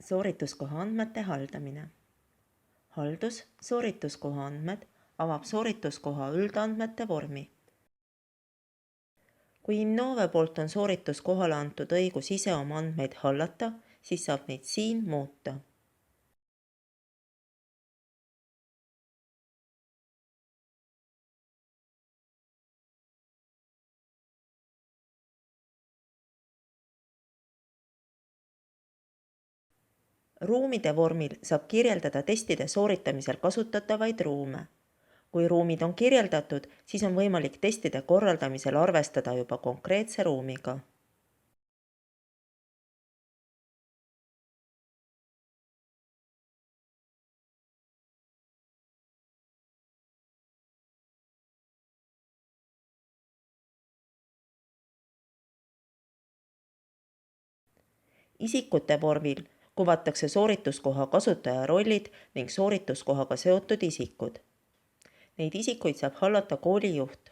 Soorituskoha andmete haldamine. Haldus soorituskoha andmed avab soorituskoha üldandmete vormi. Kui Innove poolt on soorituskohale antud õigus ise oma andmeid hallata, siis saab neid siin muuta. Ruumide vormil saab kirjeldada testide sooritamisel kasutatavaid ruume. Kui ruumid on kirjeldatud, siis on võimalik testide korraldamisel arvestada juba konkreetse ruumiga. Isikute vormil kuvatakse soorituskoha kasutaja rollid ning soorituskohaga seotud isikud. Neid isikuid saab hallata koolijuht.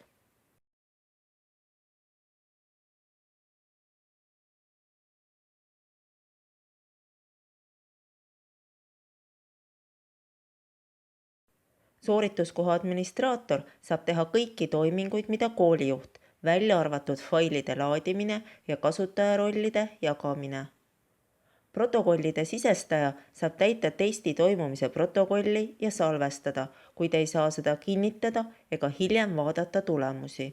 Soorituskoha administraator saab teha kõiki toiminguid, mida koolijuht, välja arvatud failide laadimine ja kasutajarollide jagamine. Protokollide sisestaja saab täita testi toimumise protokolli ja salvestada, kuid ei saa seda kinnitada ega hiljem vaadata tulemusi.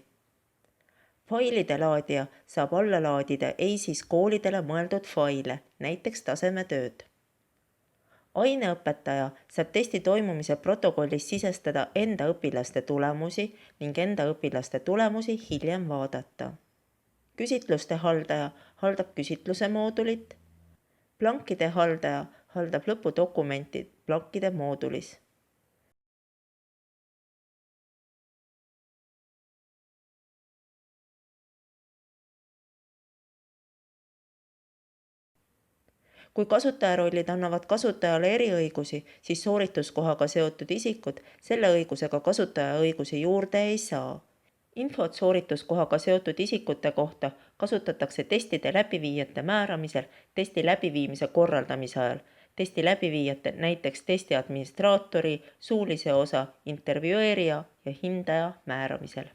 Failide laadija saab alla laadida EISis koolidele mõeldud faile, näiteks tasemetööd. Aineõpetaja saab testi toimumise protokollis sisestada enda õpilaste tulemusi ning enda õpilaste tulemusi hiljem vaadata. Küsitluste haldaja haldab küsitluse moodulit. Plankide haldaja haldab lõpudokumenti plankide moodulis. Kui kasutajarollid annavad kasutajale eriõigusi, siis soorituskohaga seotud isikud selle õigusega kasutaja õigusi juurde ei saa. Infot soorituskohaga seotud isikute kohta kasutatakse testide läbiviijate määramisel, testi läbiviimise korraldamise ajal, testi läbiviijate, näiteks testi administraatori, suulise osa, intervjueerija ja hindaja määramisel.